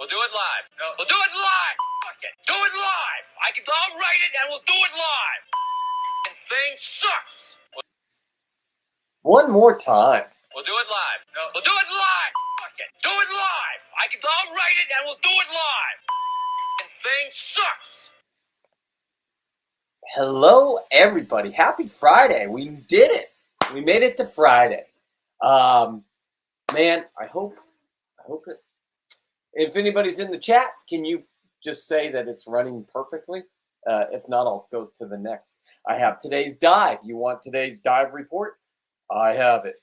We'll do it live. No. We'll do it live. Fuck it. Do it live. I'll write it and we'll do it live. And thing sucks. One more time. We'll do it live. No. We'll do it live. Fuck it. Do it live. I'll write it and we'll do it live. And thing sucks. Hello, everybody. Happy Friday. We did it. We made it to Friday. Man, I hope it. If anybody's in the chat, can you just say that it's running perfectly? If not, I'll go to the next. I have today's dive. You want today's dive report? I have it.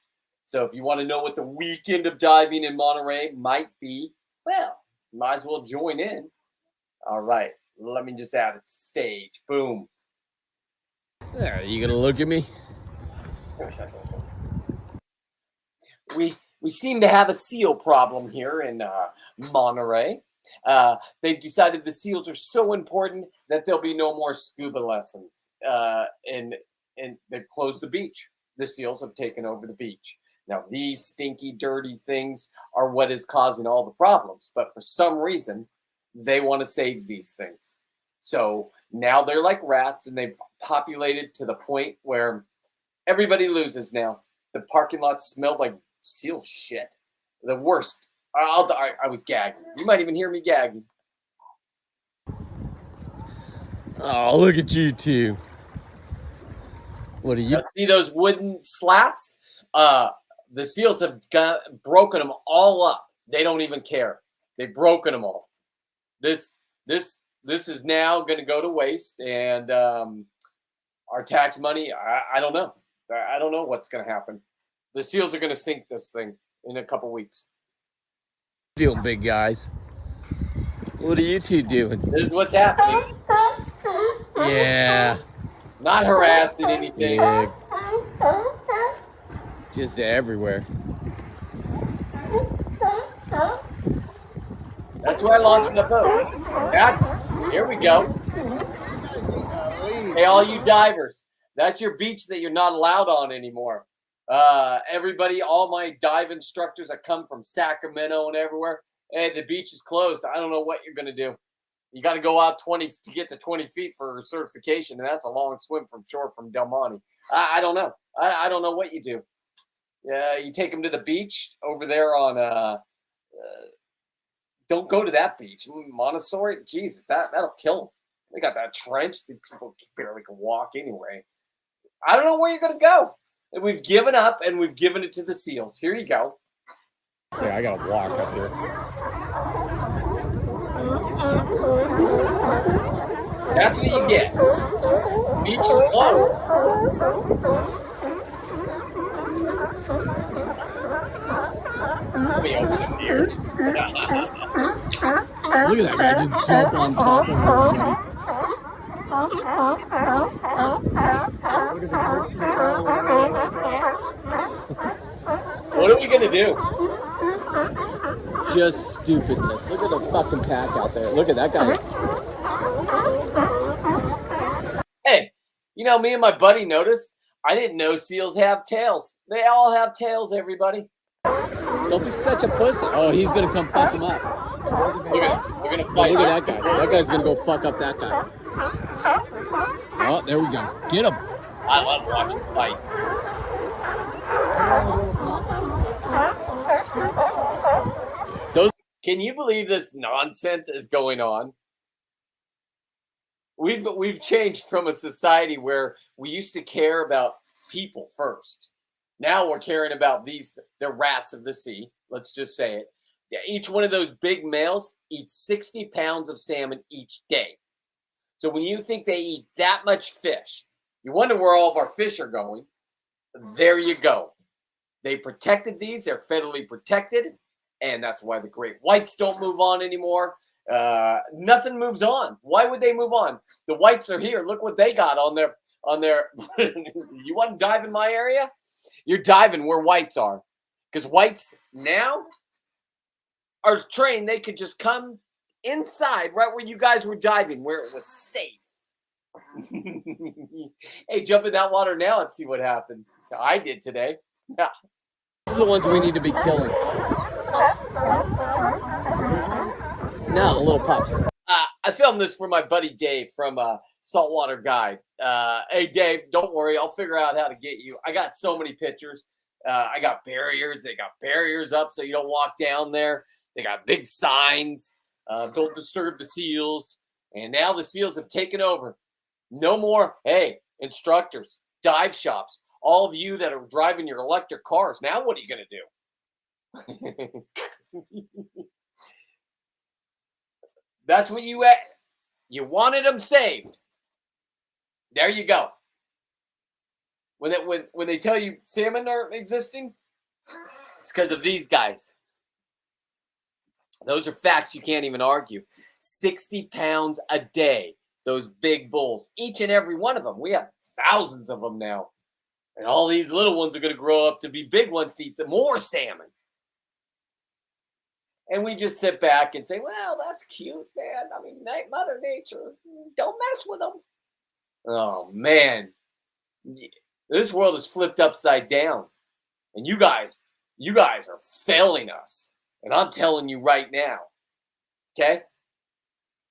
So if you want to know what the weekend of diving in Monterey might be, well, might as well join in. All right. Let me just add it to stage. Boom. There, you gonna look at me? We seem to have a seal problem here in Monterey. They've decided the seals are so important that there'll be no more scuba lessons. And they've closed the beach. The seals have taken over the beach. Now, these stinky, dirty things are what is causing all the problems. But for some reason, they want to save these things. So now they're like rats, and they've populated to the point where everybody loses now. The parking lot smelled like seal shit. The worst. I was gagging. You might even hear me gagging. Oh, look at you two. What are you? Now, see those wooden slats? The seals have broken them all up. They don't even care. They've broken them all. This is now going to go to waste, and our tax money. I don't know. I don't know what's going to happen. The seals are going to sink this thing in a couple weeks. Doing, big guys. What are you two doing? This is what's happening. Yeah. Not harassing anything. Yeah. Just everywhere. That's where I launched the boat. Here we go. Hey, all you divers. That's your beach that you're not allowed on anymore. Everybody, all my dive instructors that come from Sacramento and everywhere, hey, the beach is closed. I don't know what you're going to do. You got to go out 20 to get to 20 feet for certification, and that's a long swim from shore from Del Monte. I don't know. I don't know what you do. You take them to the beach over there on don't go to that beach. Montessori, Jesus, that'll kill them. They got that trench. The people barely can walk anyway. I don't know where you're going to go. And we've given up, and we've given it to the seals. Here you go. Yeah, I gotta walk up here. That's what you get. Beach is closed. Let me open it here. Look at that guy just jump on top of everybody. Look at the birds all What are we going to do? Just stupidness. Look at the fucking pack out there. Look at that guy. Hey, you know, me and my buddy noticed, I didn't know seals have tails. They all have tails, everybody. Don't be such a pussy. Oh, he's gonna come fuck him up. Look at him. They're going to fight. Look at that guy. That guy's gonna go fuck up that guy. Oh, there we go. Get him. I love watching fights. Can you believe this nonsense is going on? We've changed from a society where we used to care about people first. Now we're caring about the rats of the sea. Let's just say it. Each one of those big males eats 60 pounds of salmon each day. So when you think they eat that much fish, you wonder where all of our fish are going. There you go. They protected these. They're federally protected. And that's why the great whites don't move on anymore. Nothing moves on. Why would they move on? The whites are here. Look what they got on their. You want to dive in my area? You're diving where whites are. Because whites now are trained. They could just come inside right where you guys were diving, where it was safe. Hey, jump in that water now and see what happens. I did today. Yeah. These are the ones we need to be killing. No, little pups. I filmed this for my buddy Dave from Saltwater Guide. Hey, Dave, don't worry. I'll figure out how to get you. I got so many pictures. I got barriers. They got barriers up so you don't walk down there. They got big signs. Don't disturb the seals. And now the seals have taken over. No more, hey, instructors, dive shops, all of you that are driving your electric cars. Now what are you going to do? That's what you wanted them saved. There you go. When they tell you salmon are existing, it's because of these guys. Those are facts you can't even argue. 60 pounds a day, those big bulls, each and every one of them. We have thousands of them now. And all these little ones are going to grow up to be big ones to eat the more salmon. And we just sit back and say, well, that's cute, man. I mean, Mother Nature, don't mess with them. Oh, man. This world is flipped upside down. And you guys are failing us. And I'm telling you right now, okay?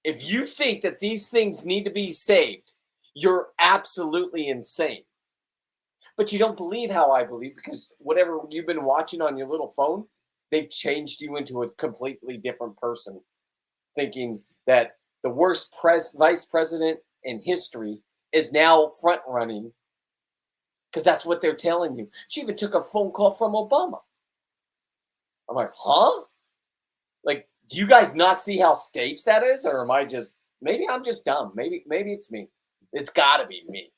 If you think that these things need to be saved, you're absolutely insane. But you don't believe how I believe, because whatever you've been watching on your little phone, they've changed you into a completely different person, thinking that the worst vice president in history is now front running, because that's what they're telling you. She even took a phone call from Obama. I'm like, huh? Like, do you guys not see how staged that is? Or am I just, maybe I'm just dumb. Maybe it's me. It's got to be me.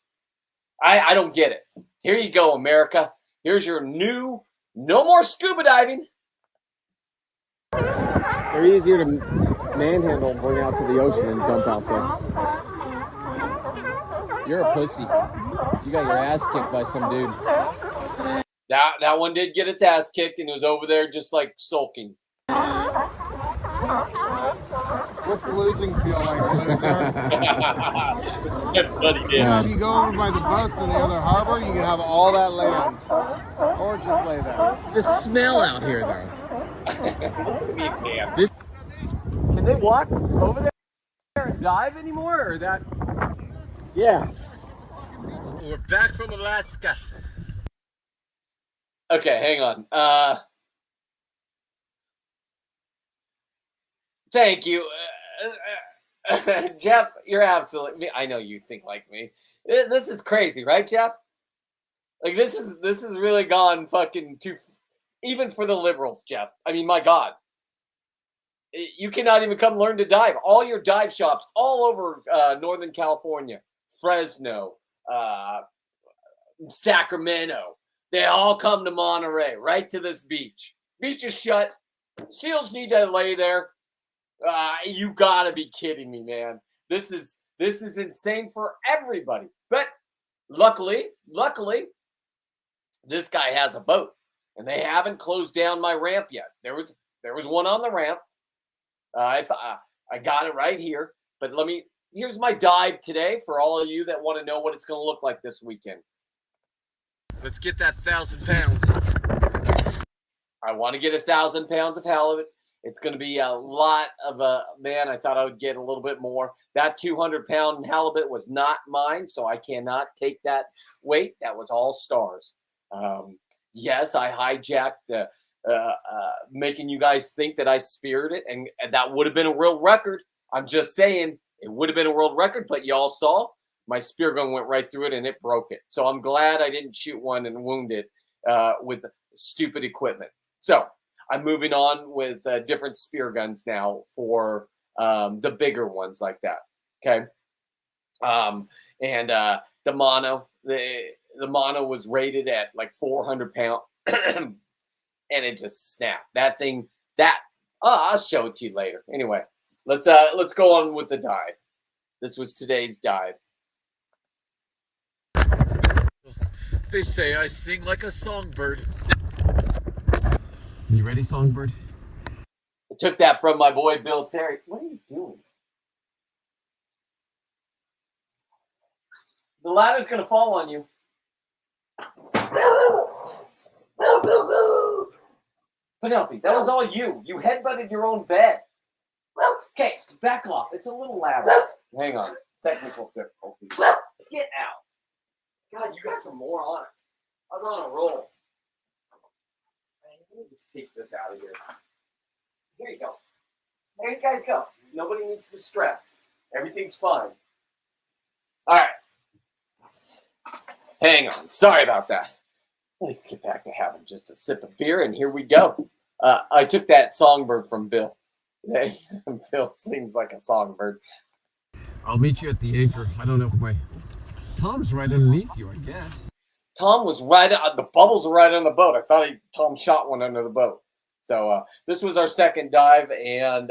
I don't get it. Here you go, America. Here's your new, no more scuba diving. They're easier to manhandle and bring out to the ocean than dump out there. You're a pussy. You got your ass kicked by some dude. That one did get its ass kicked, and it was over there just like sulking. What's losing feel like, loser? Buddy did. If you go over by the boats in the other harbor, you can have all that land. Or just lay there. The smell out here, though. Can they walk over there and dive anymore, or that? Yeah. We're back from Alaska. Okay, hang on. Thank you. Jeff, you're absolutely, I know you think like me. This is crazy, right, Jeff? Like, this is really gone fucking too, even for the liberals, Jeff. I mean, my God. You cannot even come learn to dive. All your dive shops all over Northern California, Fresno, Sacramento, they all come to Monterey, right to this beach. Beach is shut. Seals need to lay there. You gotta be kidding me, man. This is insane for everybody. But luckily, this guy has a boat, and they haven't closed down my ramp yet. There was one on the ramp. I got it right here. But here's my dive today for all of you that want to know what it's going to look like this weekend. Let's get that 1,000 pounds. I want to get 1,000 pounds of halibut. It's going to be a lot of man. I thought I would get a little bit more. That 200-pound halibut was not mine, so I cannot take that weight. That was all stars. Yes, I hijacked the making you guys think that I speared it, and that would have been a world record. I'm just saying it would have been a world record, but y'all saw my spear gun went right through it and it broke it. So I'm glad I didn't shoot one and wound it with stupid equipment. So I'm moving on with different spear guns now for the bigger ones like that. Okay. And the mono was rated at like 400 pounds and it just snapped. That thing, I'll show it to you later. Anyway, let's go on with the dive. This was today's dive. They say I sing like a songbird. You ready, songbird? I took that from my boy Bill Terry. What are you doing? The ladder's gonna fall on you. Penelope, that was all you. You headbutted your own bed. Okay, back off. It's a little loud. Hang on. Technical difficulties. Get out. God, you got some more on it. I was on a roll. Let me just take this out of here. Here you go. There you guys go. Nobody needs to stress. Everything's fine. All right. Hang on. Sorry about that. Let me get back to having just a sip of beer, and here we go. I took that songbird from Bill. Hey, Bill sings like a songbird. I'll meet you at the anchor. I don't know if my Tom's right underneath you, I guess. Tom was right on the bubbles were right on the boat. I thought Tom shot one under the boat. So this was our second dive, and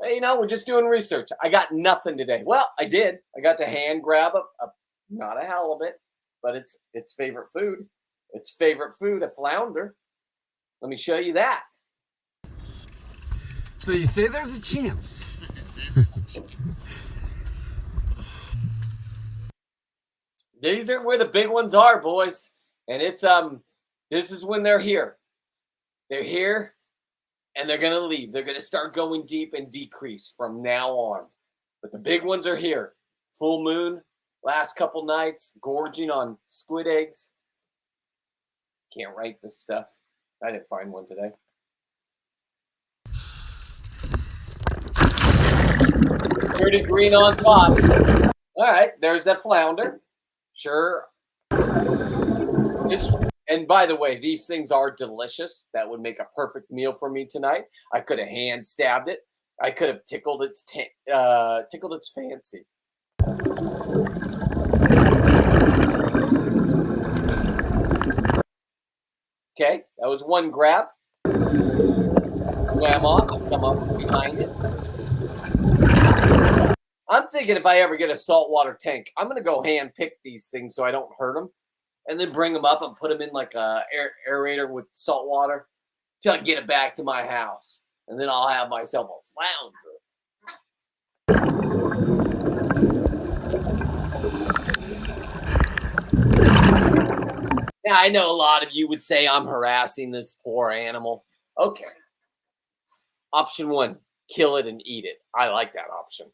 we're just doing research. I got nothing today. Well, I did. I got to hand grab a not a halibut, but it's favorite food. Its favorite food, a flounder. Let me show you that. So you say there's a chance. These are where the big ones are, boys. And it's this is when they're here. They're here and they're gonna leave. They're gonna start going deep and decrease from now on. But the big ones are here. Full moon, last couple nights, gorging on squid eggs. Can't write this stuff. I didn't find one today. Pretty green on top. All right, there's that flounder. Sure. And by the way, these things are delicious. That would make a perfect meal for me tonight. I could have hand stabbed it. I could have tickled its fancy. Okay, that was one grab. Swam off and come up behind it. I'm thinking if I ever get a saltwater tank, I'm going to go hand pick these things so I don't hurt them. And then bring them up and put them in like a aerator with salt water till I get it back to my house. And then I'll have myself a flounder. Now, I know a lot of you would say I'm harassing this poor animal. Okay. Option one, kill it and eat it. I like that option.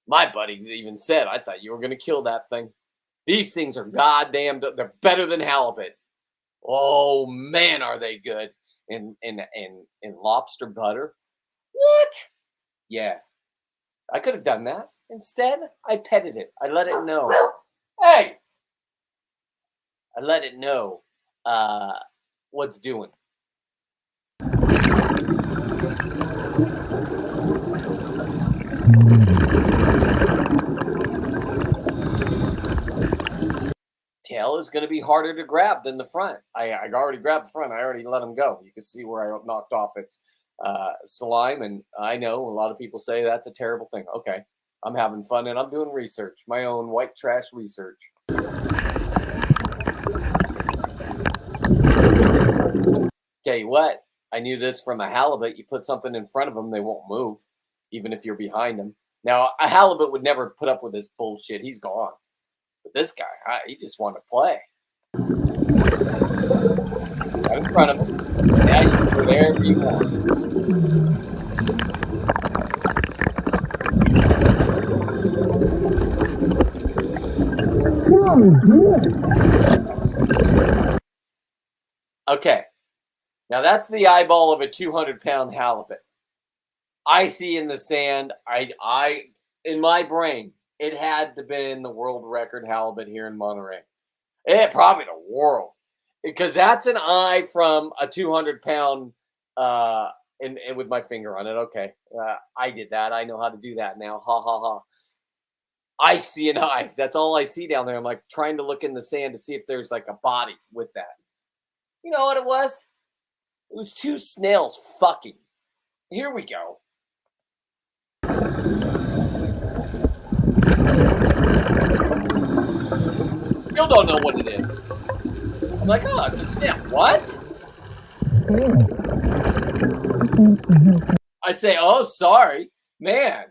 My buddy even said, I thought you were going to kill that thing. These things are goddamn, they're better than halibut. Oh, man, are they good. And lobster butter. What? Yeah. I could have done that. Instead, I petted it. I let it know. Hey! I let it know what's doing. Tail is going to be harder to grab than the front. I already grabbed the front. I already let him go. You can see where I knocked off its slime. And I know a lot of people say that's a terrible thing. Okay, I'm having fun and I'm doing research. My own white trash research. Tell you what, I knew this from a halibut. You put something in front of them, they won't move, even if you're behind them. Now, a halibut would never put up with this bullshit. He's gone. But this guy, he just wanted to play. Right in front of him. Now you can do whatever you want. Okay. Now that's the eyeball of a 200-pound halibut. I see in the sand, I in my brain, it had to been the world record halibut here in Monterey. Probably the world. Because that's an eye from a 200-pound, and with my finger on it. Okay. I did that. I know how to do that now. Ha, ha, ha. I see an eye. That's all I see down there. I'm like trying to look in the sand to see if there's like a body with that. You know what it was? It was two snails fucking. Here we go. Still don't know what it is. I'm like, oh, it's a snail. What? I say, oh, sorry. Man,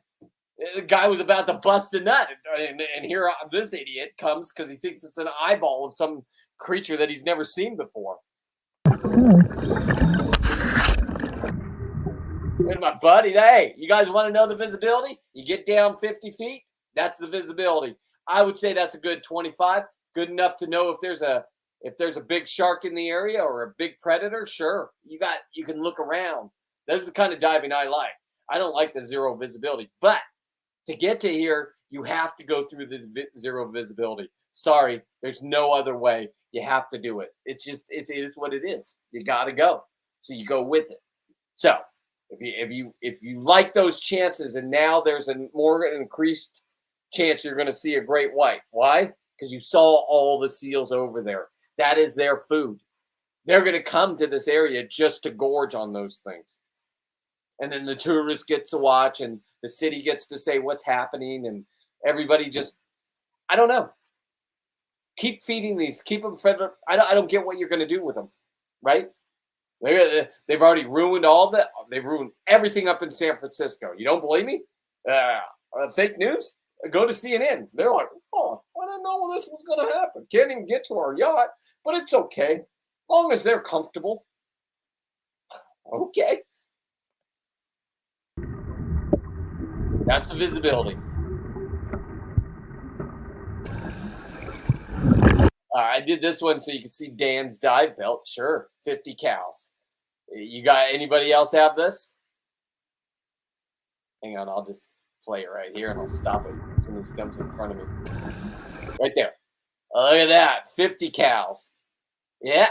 the guy was about to bust a nut. And here this idiot comes because he thinks it's an eyeball of some creature that he's never seen before. And my buddy, hey, you guys want to know the visibility? You get down 50 feet, that's the visibility. I would say that's a good 25. Good enough to know if there's a big shark in the area or a big predator. Sure, you can look around. This is the kind of diving I like. I don't like the zero visibility, but to get to here, you have to go through the zero visibility. Sorry, there's no other way. You have to do it. It is what it is. You got to go. So you go with it. So if you like those chances, and now there's a more increased chance you're going to see a great white. Why? Because you saw all the seals over there. That is their food. They're going to come to this area just to gorge on those things. And then the tourist gets to watch, and the city gets to say what's happening, and everybody just, I don't know. Keep feeding these. Keep them fed. I don't get what you're going to do with them, right? They've already ruined all that. They've ruined everything up in San Francisco. You don't believe me? Fake news? Go to CNN. They're like, oh, I didn't know this was going to happen. Can't even get to our yacht, but it's okay. As long as they're comfortable. Okay. That's the visibility. I did this one so you could see Dan's dive belt. Sure, 50 cows. You got anybody else have this? Hang on, I'll just play it right here and I'll stop it as soon as it comes in front of me. Right there. Oh, look at that, 50 cows. Yeah.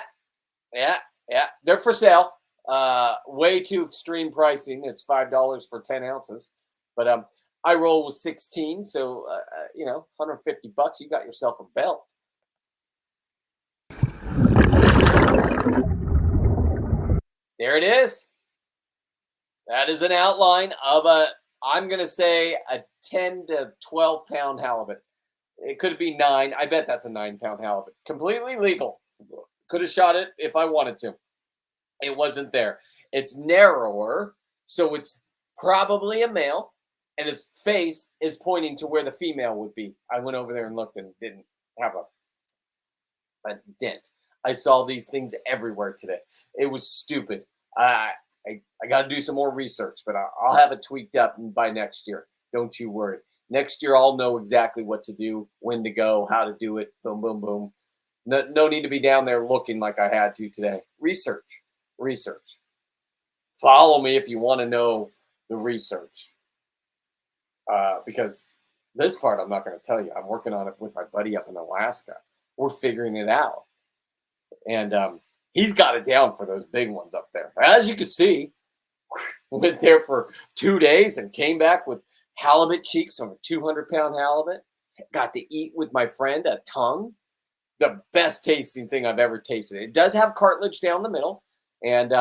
They're for sale. Way too extreme pricing. It's $5 for 10 ounces. But I roll with 16, so $150. You got yourself a belt. There it is. That is an outline of I'm going to say a 10 to 12 pound halibut. It could be 9. I bet that's a 9-pound halibut. Completely legal. Could have shot it if I wanted to. It wasn't there. It's narrower, so it's probably a male, and its face is pointing to where the female would be. I went over there and looked and didn't have a dent. I saw these things everywhere today. It was stupid. I got to do some more research, but I'll have it tweaked up by next year. Don't you worry. Next year, I'll know exactly what to do, when to go, how to do it. Boom, boom, boom. No need to be down there looking like I had to today. Research. Follow me if you want to know the research. Because this part I'm not going to tell you. I'm working on it with my buddy up in Alaska. We're figuring it out. And he's got it down for those big ones up there. As you can see, went there for 2 days and came back with halibut cheeks on a 200-pound halibut. Got to eat with my friend a tongue. The best tasting thing I've ever tasted. It does have cartilage down the middle. And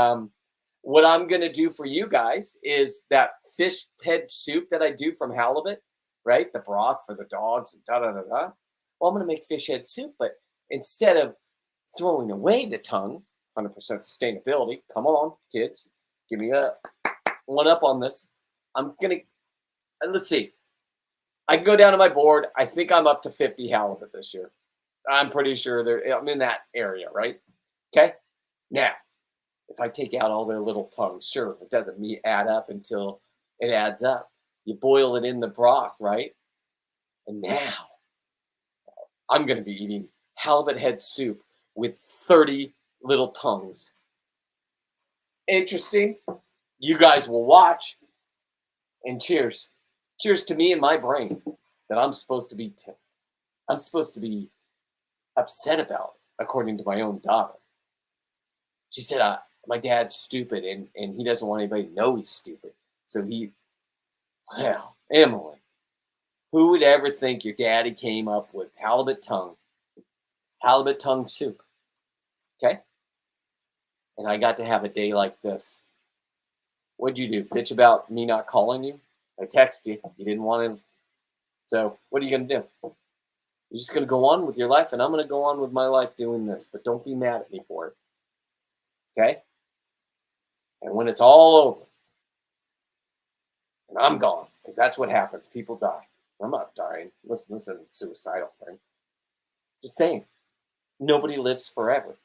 what I'm going to do for you guys is that fish head soup that I do from halibut, right? The broth for the dogs and da-da-da-da. Well, I'm going to make fish head soup, but instead of throwing away the tongue, 100% sustainability. Come on, kids. Give me a one up on this. I'm going to, let's see. I can go down to my board. I think I'm up to 50 halibut this year. I'm pretty sure I'm in that area, right? Okay. Now, if I take out all their little tongues, sure, it doesn't add up until it adds up. You boil it in the broth, right? And now I'm going to be eating halibut head soup with 30 little tongues. Interesting. You guys will watch. And cheers. Cheers to me and my brain that I'm supposed to be upset about, according to my own daughter. She said, my dad's stupid and he doesn't want anybody to know he's stupid. So well, Emily, who would ever think your daddy came up with halibut tongue soup? Okay? And I got to have a day like this. What'd you do? Bitch about me not calling you? I text you. You didn't want to. So what are you going to do? You're just going to go on with your life, and I'm going to go on with my life doing this. But don't be mad at me for it. Okay? And when it's all over, and I'm gone, because that's what happens. People die. I'm not dying. Listen, this isn't a suicidal thing. Just saying. Nobody lives forever.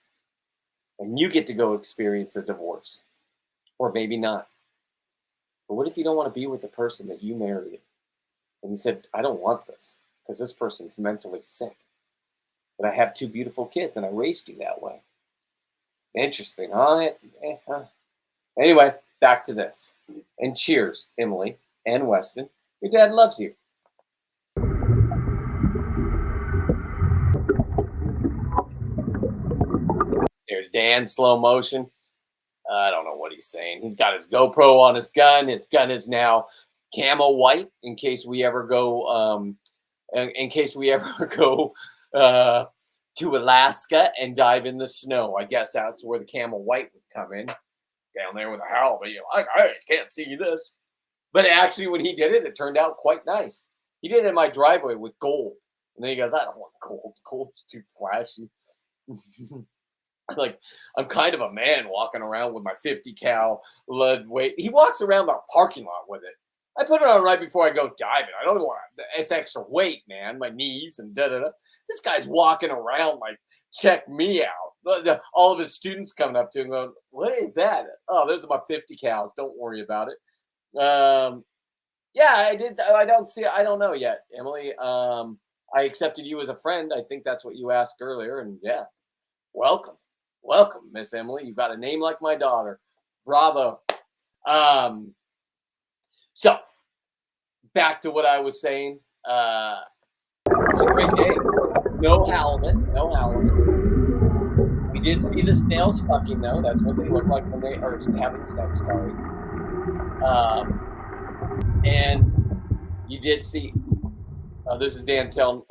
And you get to go experience a divorce. Or maybe not. But what if you don't want to be with the person that you married? And you said, I don't want this because this person's mentally sick. But I have 2 beautiful kids and I raised you that way. Interesting, huh? Anyway, back to this. And cheers, Emily and Weston. Your dad loves you. There's Dan, slow motion. I don't know what he's saying. He's got his GoPro on his gun. His gun is now camo white in case we ever go to Alaska and dive in the snow. I guess that's where the camo white would come in. Down there with a halibut, I can't see this. But actually, when he did it, it turned out quite nice. He did it in my driveway with gold. And then he goes, I don't want gold. Gold's too flashy. Like, I'm kind of a man walking around with my 50 cal lead weight. He walks around the parking lot with it. I put it on right before I go diving. I don't want it's extra weight, man. My knees and da-da-da. This guy's walking around like, check me out. All of his students coming up to him going, what is that? Oh, those are my 50 cals. Don't worry about it. Yeah, I did. I don't know yet, Emily. I accepted you as a friend. I think that's what you asked earlier. And yeah, welcome. Welcome, Miss Emily. You've got a name like my daughter. Bravo. So, back to what I was saying. It's a great day. No halibut. We did see the snails fucking, though. That's what they look like when they are having sex, sorry. And you did see, this is Dan telling,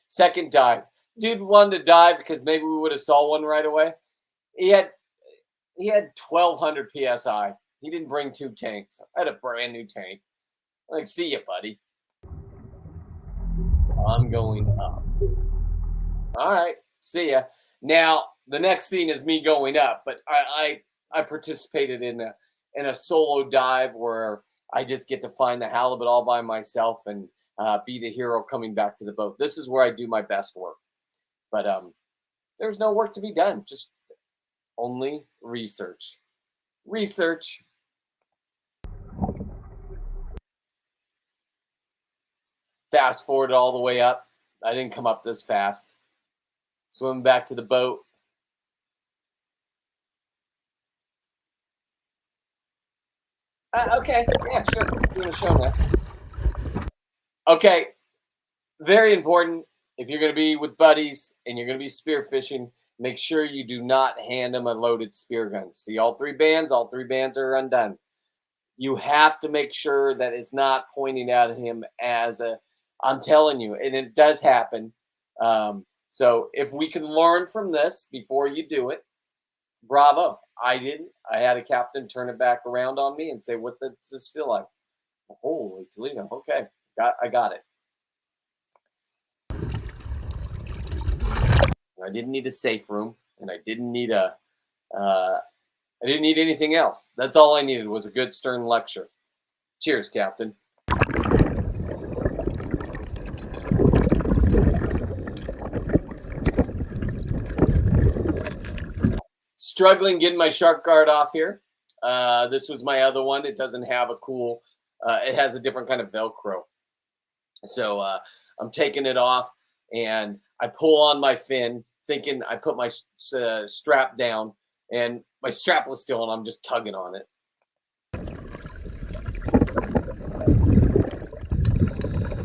second dive. Dude wanted to dive because maybe we would have saw one right away. He had 1,200 PSI. He didn't bring 2 tanks. I had a brand new tank. Like, see ya, buddy. I'm going up. All right, see ya. Now, the next scene is me going up, but I participated in a solo dive where I just get to find the halibut all by myself and be the hero coming back to the boat. This is where I do my best work. But there's no work to be done. Just only research. Research. Fast forward all the way up. I didn't come up this fast. Swim back to the boat. Okay. Yeah, sure. I'm going to show that. Okay. Very important. If you're going to be with buddies and you're going to be spearfishing, make sure you do not hand them a loaded spear gun. See all 3 bands? All 3 bands are undone. You have to make sure that it's not pointing at him as a, I'm telling you, and it does happen. So if we can learn from this before you do it, bravo. I didn't. I had a captain turn it back around on me and say, what does this feel like? Holy Toledo. Okay. I got it. I didn't need a safe room, and I didn't need I didn't need anything else. That's all I needed was a good stern lecture. Cheers, Captain. Struggling getting my shark guard off here. This was my other one. It doesn't have a cool, it has a different kind of Velcro. So I'm taking it off, and I pull on my fin, thinking I put my strap down, and my strap was still on. I'm just tugging on it.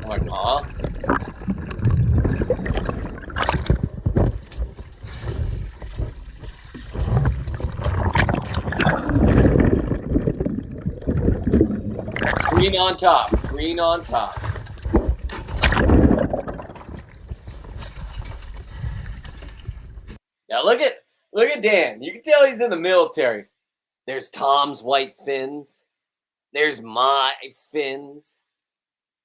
I'm like, huh? Green on top. Green on top. Now look at Dan. You can tell he's in the military. There's Tom's white fins. There's my fins.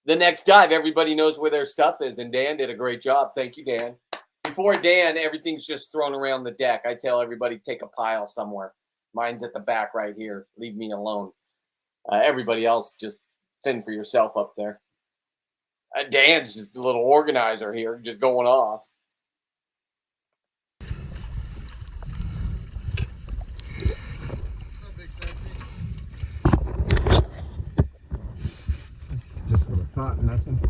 The next dive, everybody knows where their stuff is, and Dan did a great job. Thank you, Dan. Before Dan, everything's just thrown around the deck. I tell everybody, take a pile somewhere. Mine's at the back right here. Leave me alone. Everybody else, just fend for yourself up there. Dan's just a little organizer here, just going off. caught nothing.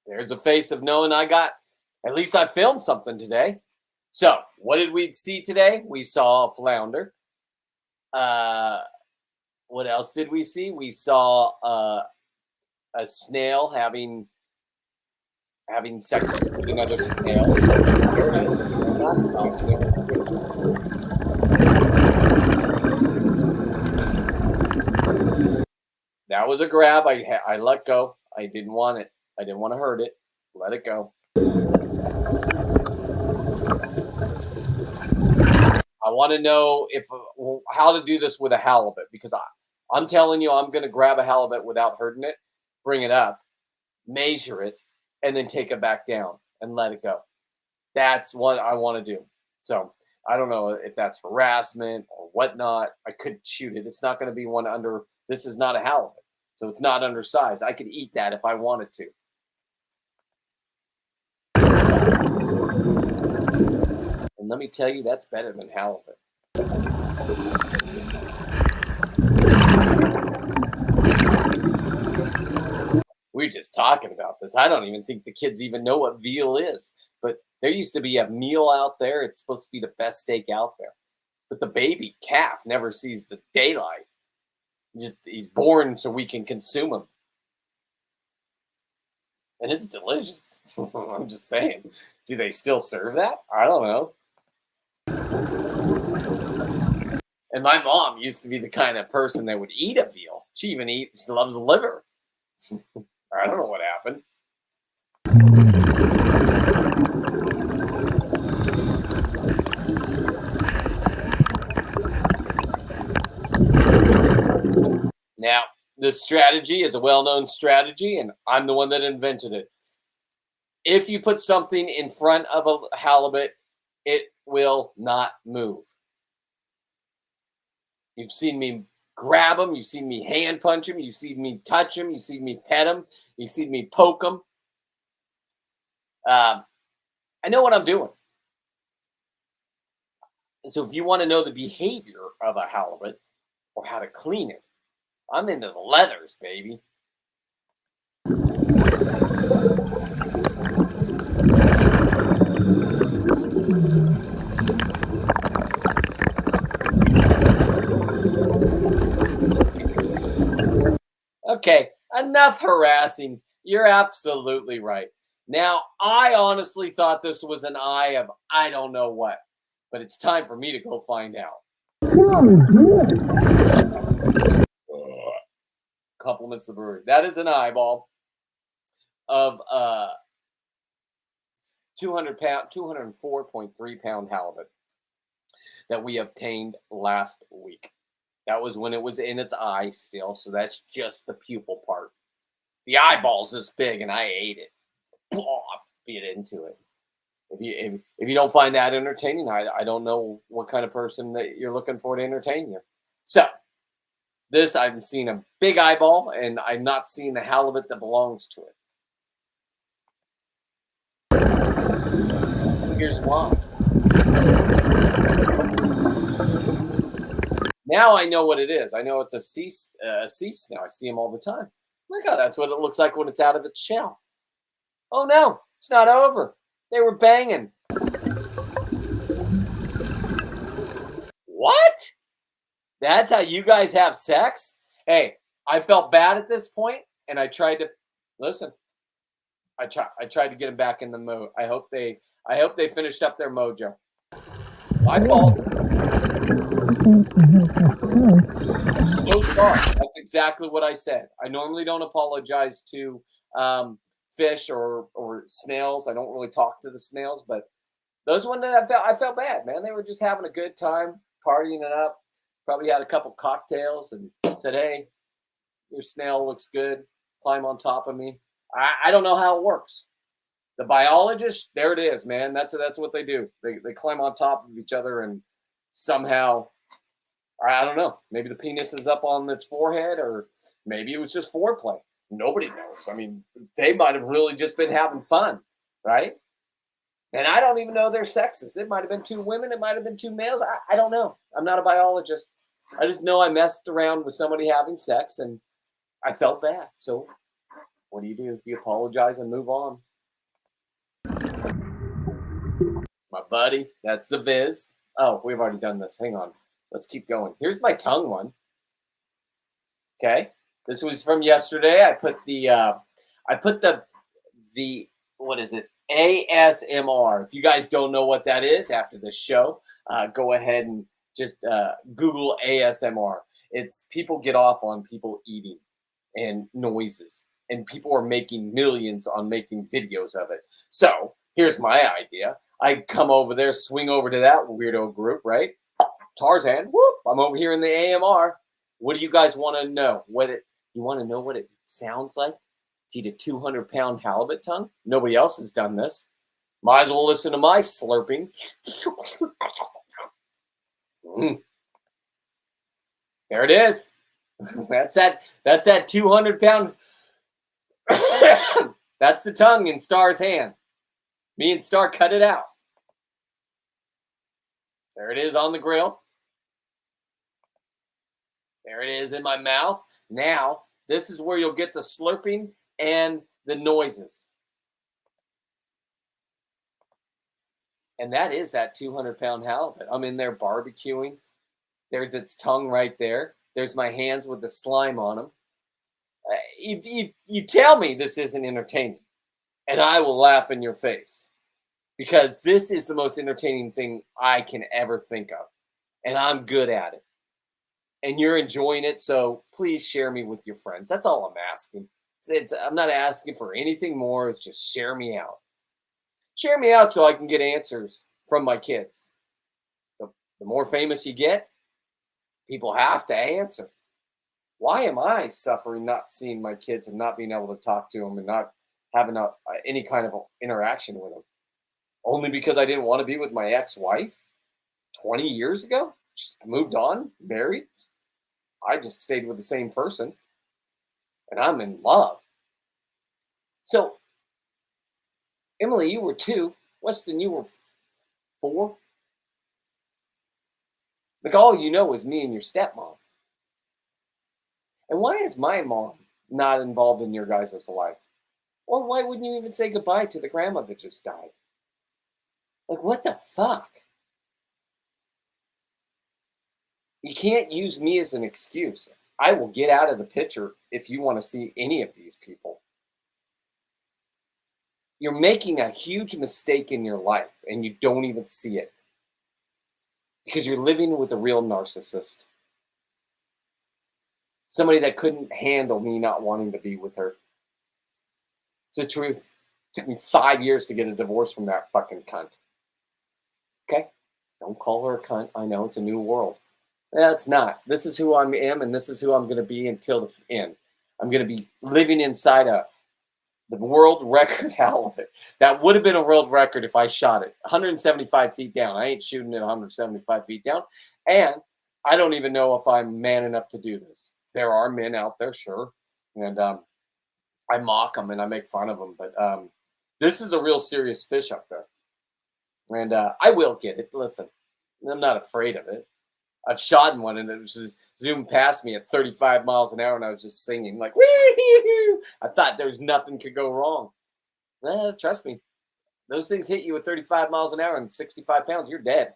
There's a face of knowing at least I filmed something today. So what did we see today? We saw a flounder. What else did we see? We saw a snail having sex with another snail. There it is. That was a grab. I let go. I didn't want it. I didn't want to hurt it. Let it go. I want to know how to do this with a halibut, because I'm telling you, I'm going to grab a halibut without hurting it, bring it up, measure it, and then take it back down and let it go. That's what I want to do. So I don't know if that's harassment or whatnot. I could shoot it. It's not going to be one under. This is not a halibut, so it's not undersized. I could eat that if I wanted to. And let me tell you, that's better than halibut. We're just talking about this. I don't even think the kids even know what veal is. But there used to be a meal out there. It's supposed to be the best steak out there. But the baby calf never sees the daylight. He's born so we can consume him. And it's delicious. I'm just saying. Do they still serve that? I don't know. And my mom used to be the kind of person that would eat a veal. She loves liver. I don't know what happened. Now, this strategy is a well-known strategy, and I'm the one that invented it. If you put something in front of a halibut, it will not move. You've seen me grab him. You've seen me hand punch him. You've seen me touch him. You've seen me pet him. You've seen me poke him. I know what I'm doing. So if you want to know the behavior of a halibut or how to clean it, I'm into the leathers, baby. Okay, enough harassing. You're absolutely right. Now, I honestly thought this was an eye of I don't know what, but it's time for me to go find out. Compliments the brewery. That is an eyeball of 204.3 pound halibut that we obtained last week. That was when it was in its eye still, so that's just the pupil part. The eyeball's this big, and I ate it. Bit into it. If you don't find that entertaining, I don't know what kind of person that you're looking for to entertain you. So this, I've seen a big eyeball, and I've not seen the halibut that belongs to it. Here's why. Now I know what it is. I know it's a sea snail. I see them all the time. Look how that's what it looks like when it's out of its shell. Oh no, it's not over. They were banging. What? That's how you guys have sex? Hey, I felt bad at this point, and I tried to listen. I tried to get them back in the mode. I hope they finished up their mojo. My fault. So sorry. That's exactly what I said. I normally don't apologize to fish or snails. I don't really talk to the snails, but those ones that I felt bad, man. They were just having a good time, partying it up. Probably had a couple cocktails and said, "Hey, your snail looks good. Climb on top of me." I don't know how it works. The biologist, there it is, man. That's what they do. They climb on top of each other and somehow, I don't know. Maybe the penis is up on its forehead, or maybe it was just foreplay. Nobody knows. I mean, they might have really just been having fun, right? And I don't even know their sexes. It might have been two women. It might have been two males. I don't know. I'm not a biologist. I just know I messed around with somebody having sex and I felt bad. So what do? You apologize and move on. My buddy, that's the Viz. Oh, we've already done this. Hang on. Let's keep going. Here's my tongue one. Okay. This was from yesterday. I put the what is it? ASMR. If you guys don't know what that is after this show, go ahead and just Google ASMR. It's people get off on people eating and noises, and people are making millions on making videos of it. So here's my idea. I come over there, swing over to that weirdo group, right? Tarzan, whoop! I'm over here in the AMR. What do you guys want to know? You want to know what it sounds like to eat a 200-pound halibut tongue? Nobody else has done this. Might as well listen to my slurping. There it is. That's that 200-pound. That's the tongue in Star's hand. Me and Star cut it out. There it is on the grill. There it is in my mouth. Now, this is where you'll get the slurping and the noises. And that is that 200-pound halibut. I'm in there barbecuing. There's its tongue right there. There's my hands with the slime on them. You tell me this isn't entertaining, and I will laugh in your face. Because this is the most entertaining thing I can ever think of. And I'm good at it. And you're enjoying it, so please share me with your friends. That's all I'm asking. I'm not asking for anything more. It's just share me out. Share me out so I can get answers from my kids. The more famous you get, people have to answer. Why am I suffering not seeing my kids and not being able to talk to them and not having any kind of interaction with them? Only because I didn't want to be with my ex-wife 20 years ago? She's moved on, married. I just stayed with the same person. And I'm in love. So, Emily, you were 2. Weston, you were 4. Like, all you know is me and your stepmom. And why is my mom not involved in your guys' life? Or why wouldn't you even say goodbye to the grandma that just died? Like, what the fuck? You can't use me as an excuse. I will get out of the picture if you want to see any of these people. You're making a huge mistake in your life, and you don't even see it. Because you're living with a real narcissist. Somebody that couldn't handle me not wanting to be with her. It's the truth. It took me 5 years to get a divorce from that fucking cunt. Okay? Don't call her a cunt. I know it's a new world. That's not. This is who I am, and this is who I'm going to be until the end. I'm going to be living inside the world record halibut. That would have been a world record if I shot it 175 feet down. I ain't shooting it 175 feet down. And I don't even know if I'm man enough to do this. There are men out there, sure. And I mock them and I make fun of them. But this is a real serious fish up there. And I will get it. Listen, I'm not afraid of it. I've shot in one and it was just zoomed past me at 35 miles an hour and I was just singing like, wee-hoo-hoo. I thought there was nothing could go wrong. Trust me. Those things hit you at 35 miles an hour and 65 pounds, you're dead.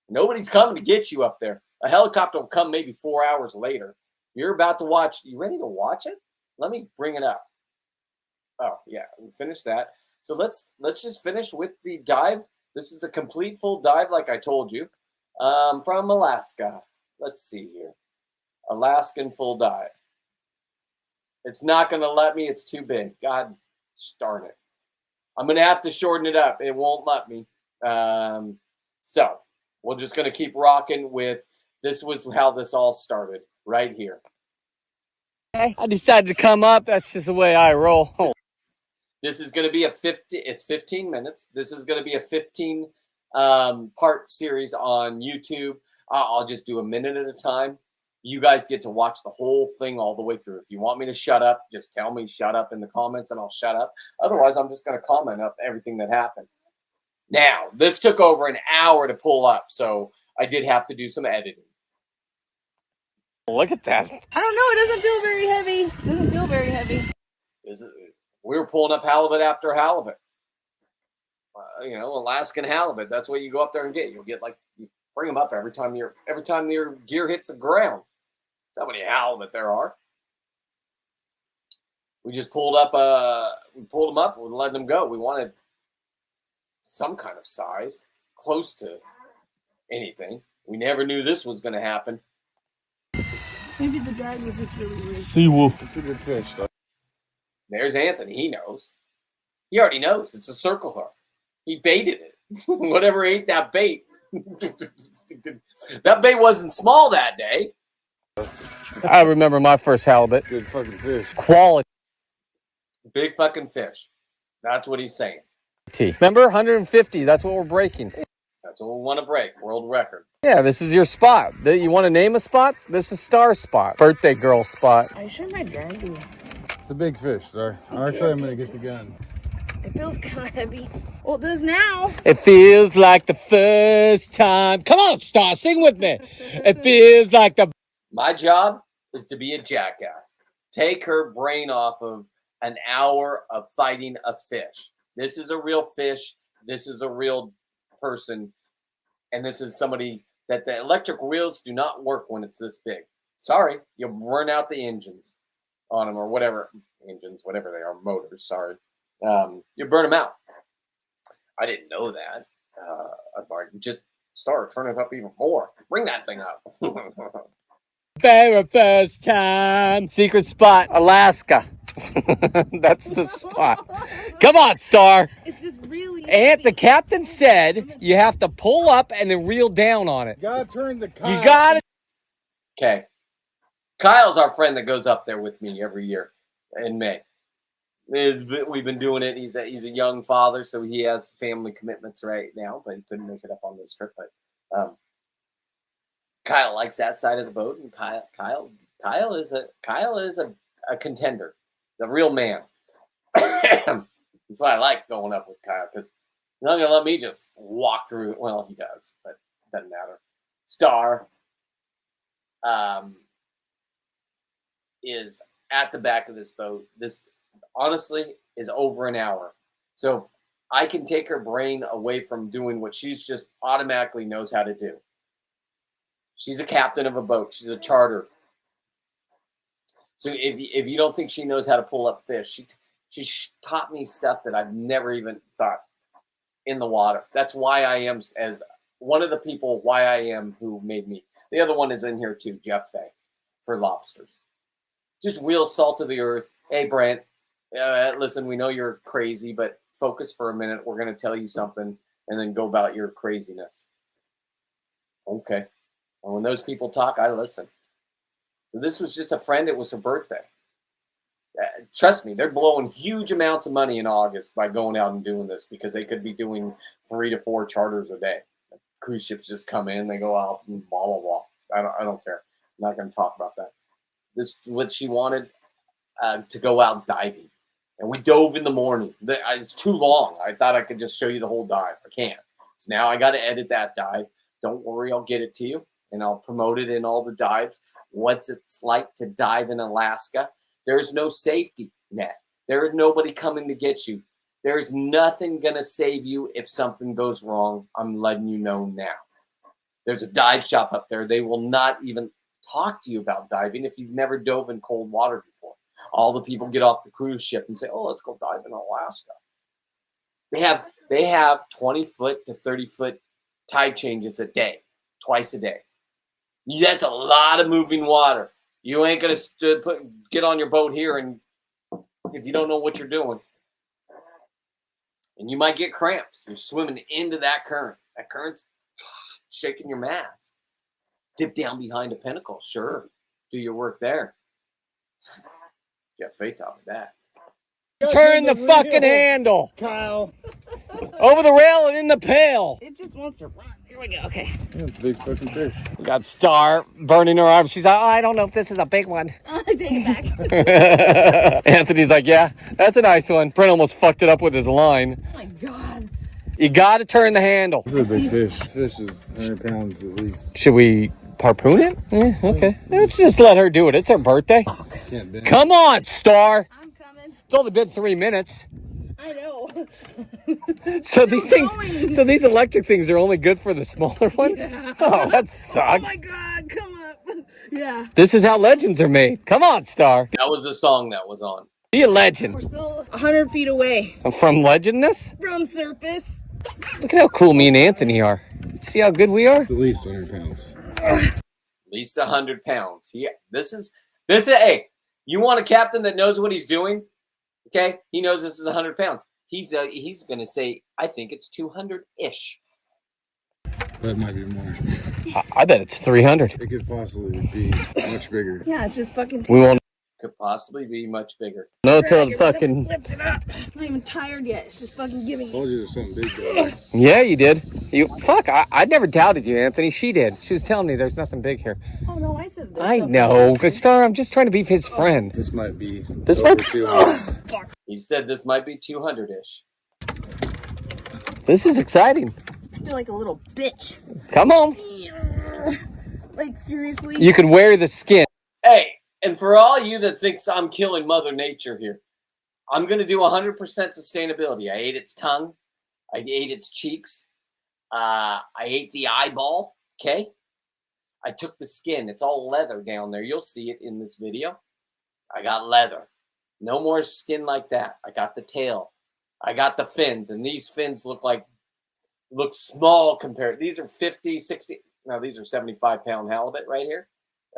Nobody's coming to get you up there. A helicopter will come maybe 4 hours later. You're about to watch. You ready to watch it? Let me bring it up. Oh, yeah, we finished that. So let's just finish with the dive. This is a complete full dive like I told you. From Alaska. Let's see here. Alaskan full dive. It's not going to let me. It's too big. God darn it. I'm going to have to shorten it up. It won't let me. So we're just going to keep rocking with, this was how this all started right here. I decided to come up. That's just the way I roll. This is going to be it's 15 minutes. This is going to be a 15 part series on YouTube. I'll just do a minute at a time. You guys get to watch the whole thing all the way through. If you want me to shut up, just tell me shut up in the comments and I'll shut up. Otherwise, I'm just going to comment up everything that happened. Now, this took over an hour to pull up, so I did have to do some editing. Look at that. I don't know. It doesn't feel very heavy. It doesn't feel very heavy. We were pulling up halibut after halibut. Alaskan halibut. That's what you go up there and get. You'll get you bring them up every time your gear hits the ground. That's how many halibut there are. We just pulled up. We pulled them up. We let them go. We wanted some kind of size, close to anything. We never knew this was going to happen. Maybe the drag was just really weird. Sea wolf. It's a good fish, though. There's Anthony. He knows. He already knows. It's a circle hook. He baited it. Whatever ate that bait. That bait wasn't small that day. I remember my first halibut. Good fucking fish. Quality. Big fucking fish. That's what he's saying. Remember 150. That's what we're breaking. That's what we want to break. World record. Yeah, this is your spot. You want to name a spot? This is Star's spot. Birthday girl spot. Are you sure my drag is... It's a big fish, sir. Actually, I'm going to get the gun. It feels kind of heavy. Well, it does now. It feels like the first time. Come on, Star, sing with me. It feels like the... My job is to be a jackass. Take her brain off of an hour of fighting a fish. This is a real fish. This is a real person. And this is somebody that the electric reels do not work when it's this big. Sorry, you'll burn out the engines on them or whatever. Engines, whatever they are, motors, sorry. You burn them out. I didn't know that. I'm like, just start, turn it up even more. Bring that thing up. Very first time. Secret spot, Alaska. That's the spot. Come on, Star. It's just really... And the captain said you have to pull up and then reel down on it. You got to turn the car. You got it. Okay. Kyle's our friend that goes up there with me every year in May. We've been doing it. He's a young father, so he has family commitments right now, but he couldn't make it up on this trip. But Kyle likes that side of the boat, and Kyle is a contender, the real man. That's why I like going up with Kyle, because he's not gonna let me just walk through. Well, he does, but it doesn't matter. Star is at the back of this boat. This honestly is over an hour. So if I can take her brain away from doing what she's just automatically knows how to do. She's a captain of a boat. She's a charter. So if you don't think she knows how to pull up fish, she taught me stuff that I've never even thought in the water. That's why I am, as one of the people, why I am who made me. The other one is in here too, Jeff Fay, for lobsters. Just real salt of the earth. Hey, Brent, listen, we know you're crazy, but focus for a minute. We're going to tell you something and then go about your craziness. Okay. And when those people talk, I listen. So this was just a friend. It was her birthday. Trust me, they're blowing huge amounts of money in August by going out and doing this because they could be doing 3 to 4 charters a day. Cruise ships just come in, they go out and blah, blah, blah. I don't care. I'm not going to talk about that. This is what she wanted, to go out diving. And we dove in the morning. It's too long. I thought I could just show you the whole dive. I can't. So now I got to edit that dive. Don't worry, I'll get it to you. And I'll promote it in all the dives. What's it like to dive in Alaska? There's no safety net. There is nobody coming to get you. There's nothing going to save you if something goes wrong. I'm letting you know now. There's a dive shop up there. They will not even talk to you about diving if you've never dove in cold water before. All the people get off the cruise ship and say, oh, let's go dive in Alaska. They have 20-foot to 30-foot tide changes a day, twice a day. That's a lot of moving water. You ain't going to get on your boat here and if you don't know what you're doing. And you might get cramps. You're swimming into that current. That current's shaking your mast. Dip down behind a pinnacle. Sure. Do your work there. Jeff Fay taught me that. Turn the fucking handle. Kyle. Over the rail and in the pail. It just wants to run. Here we go. Okay. That's a big fucking fish. We got Star burning her arm. She's like, oh, I don't know if this is a big one. Take it back. Anthony's like, yeah, that's a nice one. Brent almost fucked it up with his line. Oh my God. You got to turn the handle. This is a big fish. This fish is 100 pounds at least. Should we harpoon it? Yeah, okay. Let's just let her do it. It's her birthday. Can't bend. Come on, Star. I'm coming. It's only been 3 minutes. I know. So these things, so these electric things are only good for the smaller ones? Yeah. Oh, that Oh sucks. my God, come up. Yeah. This is how legends are made. Come on, Star. That was the song that was on. Be a We're legend. still 100 feet away From legendness? from surface. Look at how cool me and Anthony are. See how good we are? At least 100 pounds. At least 100 pounds. Yeah, this is, hey, you want a captain that knows what he's doing? Okay, he knows this is 100 pounds. He's going to say, I think it's 200-ish. That might be more. I bet it's 300. It could possibly be much bigger. Yeah, it's just fucking. We won't Could possibly be much bigger. know till the fucking... Lift it up. I'm not even tired yet. It's just fucking giving me. Told you there's something big there. Yeah, you did. I never doubted you, Anthony. She did. She was telling me there's nothing big here. Oh no, I said this. I know. Good Star, I'm just trying to be his friend. This might be. This over might- 200. He said this might be 200-ish. This is exciting. I feel like a little bitch. Come on. Like seriously. You can wear the skin. Hey, and for all you that thinks I'm killing Mother Nature here, I'm going to do 100% sustainability. I ate its tongue. I ate its cheeks. I ate the eyeball, okay? I took the skin. It's all leather down there. You'll see it in this video. I got leather. No more skin like that. I got the tail. I got the fins, and these fins look small compared. These are 50, 60. No, these are 75-pound halibut right here.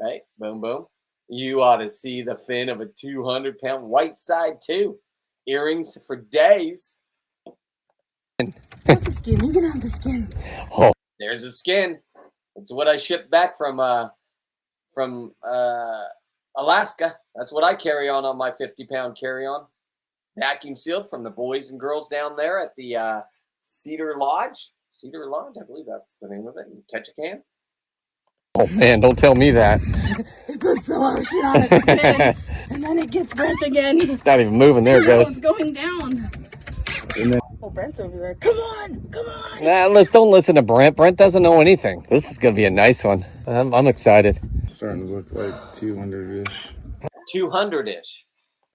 Right? Boom, boom. You ought to see the fin of a 200-pound white side, too. Earrings for days. Have the skin. You can have the skin. There's the skin. It's what I shipped back from Alaska. That's what I carry on my 50-pound carry-on. Vacuum sealed from the boys and girls down there at the Cedar Lodge. Cedar Lodge, I believe that's the name of it. Ketchikan. Oh, man, don't tell me that. It puts a lot of shit on its skin, and then it gets Brent again. It's not even moving. There it No, it's goes. going down. And then- Oh, Brent's over there. Come on, come on. Nah, don't listen to Brent. Brent doesn't know anything. This is going to be a nice one. I'm excited. Starting to look like 200-ish. 200-ish.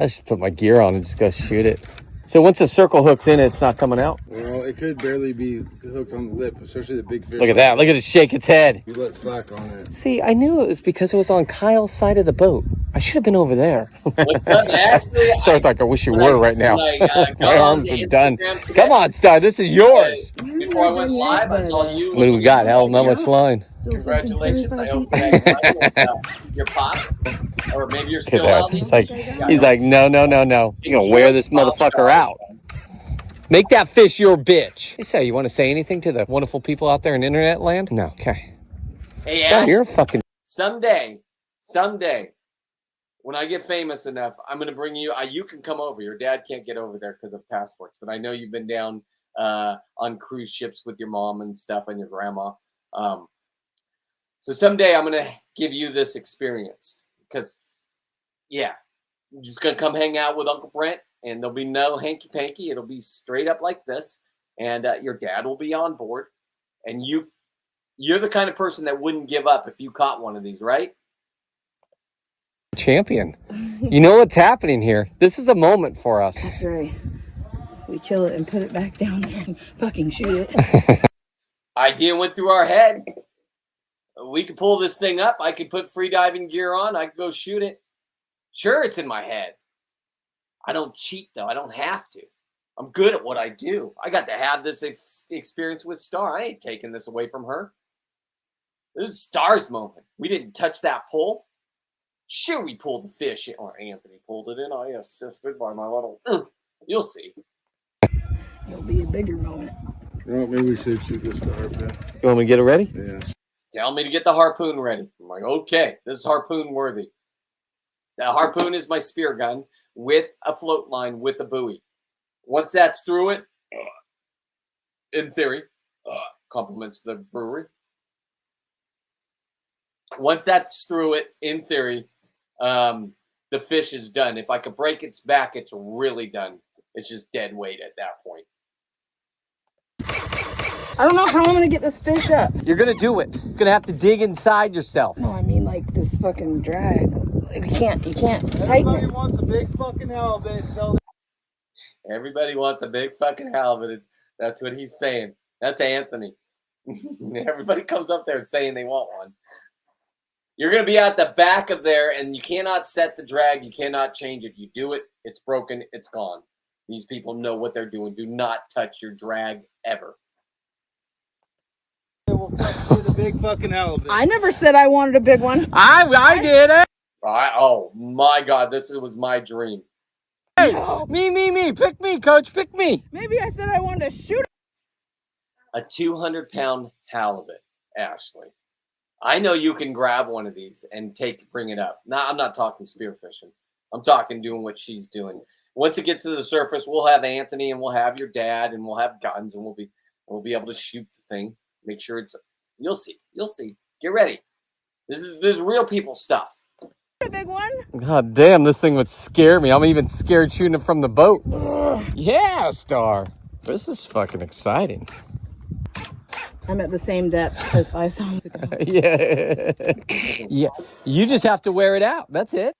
I should put my gear on and just go shoot it. So once the circle hook's in it, it's not coming out? Well, it could barely be hooked on the lip, especially the big fish. Look at that. Look at it shake its head. You let slack on it. See, I knew it was because it was on Kyle's side of the boat. I should have been over there. What's up, Ashley? So it's like, I wish you When I- were right now. when I, got My on arms the are done. Instagram today, Come on, Star. This is yours. Before I went live, I saw you. What do we got? Hell, not much line. Still fucking Congratulations. I 75 hope feet. you had fun with your pop. Or maybe you're Look at still that. out. He's like, no. You're gonna wear this motherfucker out. Make that fish your bitch. Hey, so you want to say anything to the wonderful people out there in internet land? No. Okay. Hey, Star, Ash, you're a fucking. someday, when I get famous enough, I'm going to bring you. You can come over. Your dad can't get over there because of passports, but I know you've been down on cruise ships with your mom and stuff and your grandma. So someday I'm going to give you this experience because, yeah, I'm just going to come hang out with Uncle Brent. And there'll be no hanky-panky. It'll be straight up like this. And your dad will be on board. And you're the kind of person that wouldn't give up if you caught one of these, right? Champion. You know what's happening here. This is a moment for us. After we kill it and put it back down there and fucking shoot it. Idea went through our head. We could pull this thing up. I could put free diving gear on. I could go shoot it. Sure, it's in my head. I don't cheat, though. I don't have to. I'm good at what I do. I got to have this experience with Star. I ain't taking this away from her. This is Star's moment. We didn't touch that pole. Sure, we pulled the fish in, or Anthony pulled it in. I assisted by my little... You'll see. It'll be a bigger moment. You know what, maybe we should shoot this to harpoon. You want me to get it ready? Yeah. Tell me to get the harpoon ready. I'm like, okay, this is harpoon worthy. The harpoon is my spear gun with a float line with a buoy. Once that's through it, in theory, compliments the brewery. Once that's through it, in theory, the fish is done. If I could break its back, it's really done. It's just dead weight at that point. I don't know how I'm gonna get this fish up. You're gonna do it. You're gonna have to dig inside yourself. No, I mean like this fucking drag. Like, you can't tighten Everybody it. wants a big fucking halibut until Everybody wants a big fucking halibut. That's what he's saying. That's Anthony. Everybody comes up there saying they want one. You're going to be at the back of there, and you cannot set the drag. You cannot change it. You do it, it's broken, it's gone. These people know what they're doing. Do not touch your drag ever. we'll get a big fucking halibut. I never said I wanted a big one. I did it. Oh my God, this was my dream. Hey, me. Pick me, coach. Pick me. Maybe I said I wanted to shoot. A 200-pound halibut, Ashley. I know you can grab one of these and bring it up. Now, I'm not talking spearfishing. I'm talking doing what she's doing. Once it gets to the surface, we'll have Anthony and we'll have your dad and we'll have guns and we'll be able to shoot the thing. Make sure you'll see. Get ready. This is real people stuff. A big one. God damn, this thing would scare me. I'm even scared shooting it from the boat. Yeah, Star. This is fucking exciting. I'm at the same depth as 5 songs ago. Yeah. You just have to wear it out. That's it.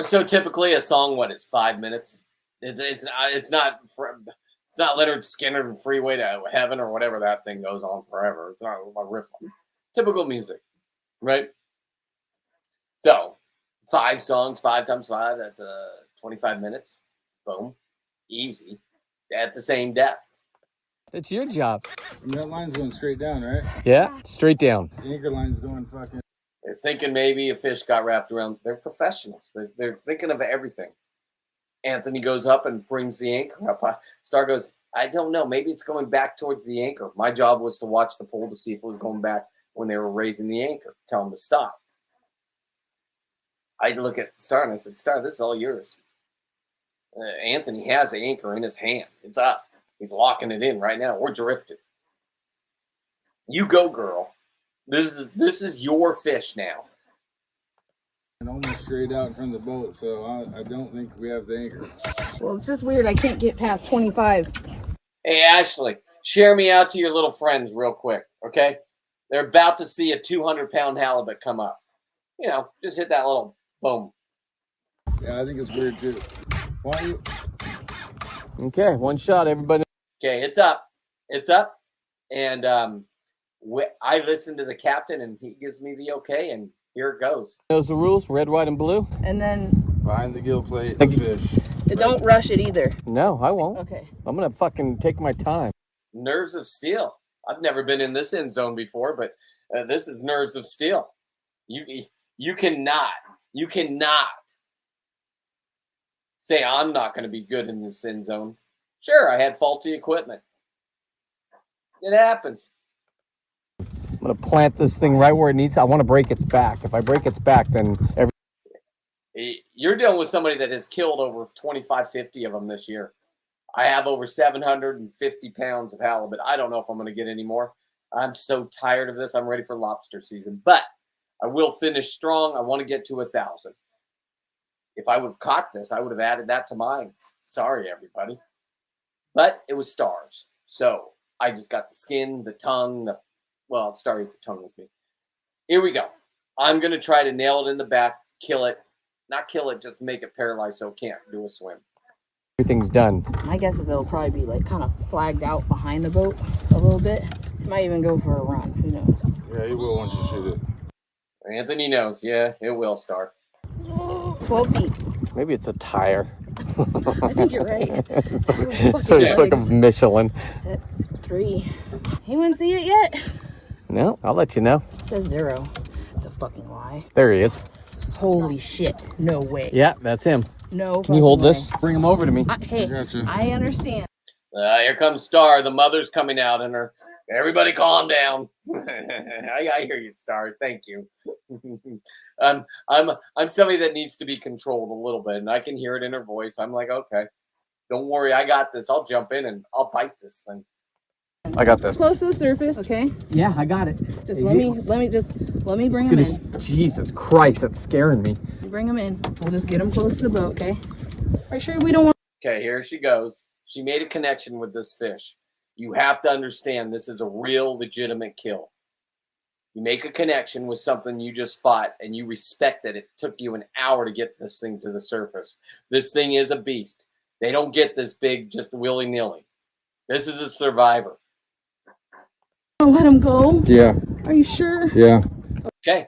So typically a song, what is 5 minutes? It's not Leonard Skinner Freeway to Heaven or whatever that thing goes on forever. It's not a riff. Typical music, right? So 5 songs, 5 times 5, that's 25 minutes. Boom, easy. At the same depth. It's your job. And that line's going straight down, right? Yeah, straight down. The anchor line's going fucking. They're thinking maybe a fish got wrapped around. They're professionals. They're thinking of everything. Anthony goes up and brings the anchor up. Star goes, I don't know. Maybe it's going back towards the anchor. My job was to watch the pole to see if it was going back when they were raising the anchor. Tell them to stop. I look at Star and I said, Star, this is all yours. Anthony has the anchor in his hand. It's up. He's locking it in right now. We're drifting. You go, girl. This is your fish now. And almost straight out in front of the boat, so I don't think we have the anchor. Well, it's just weird. I can't get past 25. Hey, Ashley, share me out to your little friends real quick, okay? They're about to see a 200-pound halibut come up. You know, just hit that little boom. Yeah, I think it's weird too. Why don't you? Okay, one shot, everybody. Okay, it's up. It's up. And I listen to the captain, and he gives me the okay, and here it goes. Knows the rules, red, white, and blue? And then Behind the gill plate, the fish. don't rush it either. No, I won't. Okay. I'm going to fucking take my time. Nerves of steel. I've never been in this end zone before, but this is nerves of steel. You cannot say I'm not going to be good in this end zone. Sure, I had faulty equipment. It happens. I'm going to plant this thing right where it needs. I want to break its back. If I break its back, then You're dealing with somebody that has killed over 25, 50 of them this year. I have over 750 pounds of halibut. I don't know if I'm going to get any more. I'm so tired of this. I'm ready for lobster season. But I will finish strong. I want to get to 1,000. If I would have caught this, I would have added that to mine. Sorry, everybody. But it was Stars. So I just got the skin, the tongue, well, Star ate the tongue with me. Here we go. I'm going to try to nail it in the back, kill it. Not kill it, just make it paralyzed so it can't do a swim. everything's done. My guess is it'll probably be like kind of flagged out behind the boat a little bit. Might even go for a run. Who knows? Yeah, he will once you shoot it. Anthony knows. Yeah, it will, Star. 12 feet. Maybe it's a tire. I think you're right. So you took a Michelin. That's 3. You wouldn't see it yet? No, I'll let you know. It says 0. It's a fucking lie. There he is. Holy shit. No way. Yeah, that's him. No. Can you hold way. this? Bring him over to me. Hey, Gotcha. I understand. Here comes Star. The mother's coming out in her. Everybody calm down. I hear you, Star. Thank you. I'm somebody that needs to be controlled a little bit, and I can hear it in her voice. I'm like, okay, don't worry, I got this. I'll jump in and I'll bite this thing. I got this. Close to the surface, okay? Yeah, I got it. Just let me bring him in. Jesus Christ, that's scaring me. Bring him in. We'll just get him close to the boat, okay? Are you sure we don't want? Okay, here she goes. She made a connection with this fish. You have to understand this is a real legitimate kill. You make a connection with something you just fought, and you respect that it took you an hour to get this thing to the surface. This thing is a beast. They don't get this big just willy-nilly. This is a survivor. I'll let him go. Yeah. Are you sure? Yeah. Okay.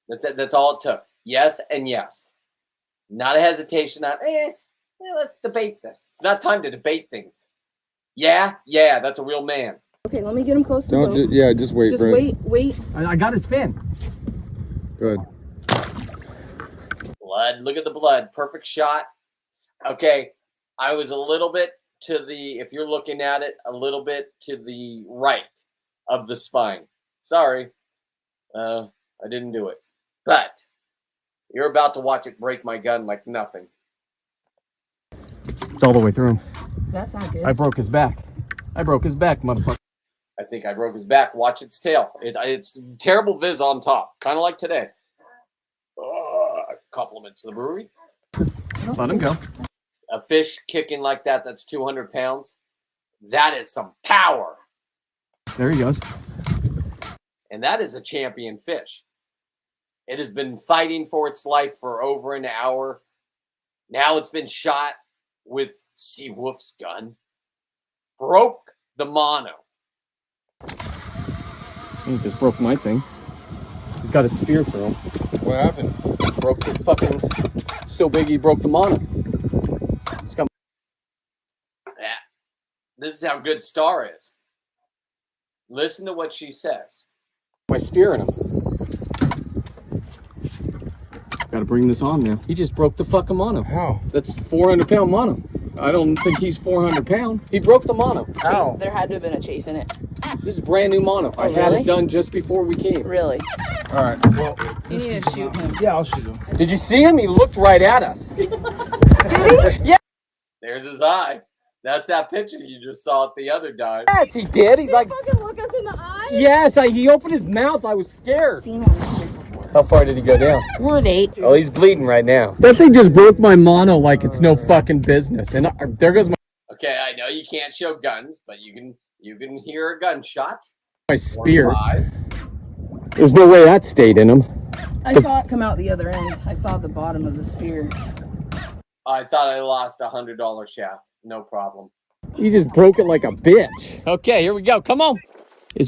That's it. That's all it took. Yes and yes. Not a hesitation. Not, let's debate this. It's not time to debate things. Yeah, that's a real man. Okay, let me get him close to the boat. Just wait, Just Brett. wait. I got his fin. Good. Blood. Look at the blood. Perfect shot. Okay. I was a little bit to the, if you're looking at it, a little bit to the right of the spine. Sorry. I didn't do it. But you're about to watch it break my gun like nothing. It's all the way through. That's not good. I broke his back. Motherfucker. I think I broke his back. Watch its tail. It's terrible viz on top. Kind of like today. Compliments to the brewery. Let him go. A fish kicking like that, that's 200 pounds. That is some power. There he goes. And that is a champion fish. It has been fighting for its life for over an hour. Now it's been shot with Seawolf's gun. Broke the mono. He just broke my thing. He's got a spear through him. What happened? Broke the fucking... So big he broke the mono. Yeah. This is how good Star is. Listen to what she says. My spear in him. Gotta bring this on now. He just broke the fucking mono. How? That's 400-pound mono. I don't think he's 400 pound. He broke the mono. How? There had to have been a chafe in it. This is brand new mono. I had really? it done just before we came. Really? All right. Well, You need to shoot him. yeah, I'll shoot him. Did you see him? He looked right at us. There's his eye. That's that picture you just saw at the other dive. Yes, he did. He's like, Fucking look us in the eye. yes. He opened his mouth. I was scared. Seen him before. How far did he go down? We're at 8. Oh, he's bleeding right now. That thing just broke my mono like it's no fucking business. And there goes Okay, I know you can't show guns, but you can hear a gunshot. my spear. 5. There's no way that stayed in him. I saw it come out the other end. I saw the bottom of the spear. I thought I lost $100 shaft. No problem. He just broke it like a bitch. Okay, here we go. Come on.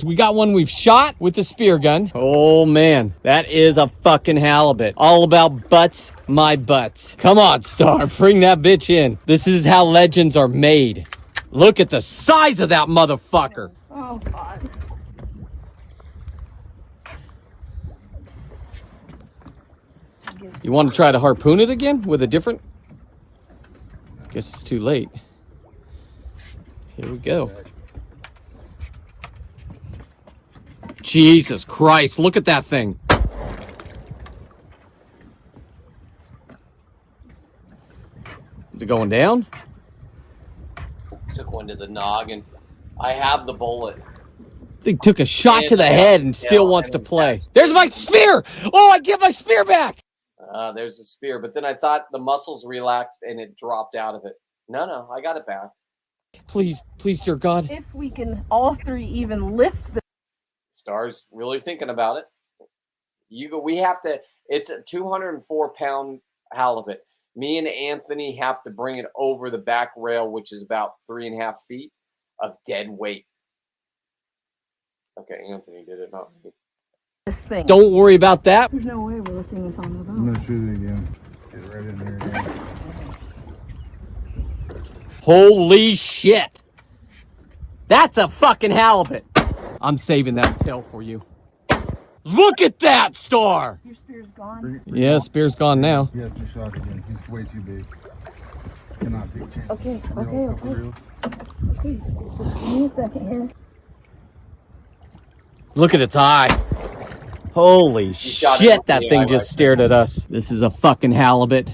We got one we've shot with the spear gun. Oh man, that is a fucking halibut. All about butts, my butts. Come on, Star, bring that bitch in. This is how legends are made. Look at the size of that motherfucker. Oh, God. You want to try to harpoon it again with a different? Guess it's too late. Here we go. Jesus Christ, look at that thing. Is it going down? Took one to the noggin. I have the bullet. They took a shot to the head and still wants to play. There's my spear! Oh, I get my spear back! There's the spear, but then I thought the muscles relaxed and it dropped out of it. No, I got it back. Please, dear God. If we can all three even lift the... Star's really thinking about it. We have to, it's a 204-pound halibut. Me and Anthony have to bring it over the back rail, which is about 3.5 feet of dead weight. Okay, Anthony did it, not me. This thing. Don't worry about that. There's no way we're lifting this on the boat. I'm gonna shoot it again. Let's get right in there again. Holy shit. That's a fucking halibut. I'm saving that tail for you. Look at that, Star. Your spear's gone. Yeah, spear's gone now. He has to shoot again. He's way too big. Cannot take chances. Okay. Okay. Just give me a second here. Look at its eye. Holy shot shit, it that in the thing eye just right stared at us. This is a fucking halibut.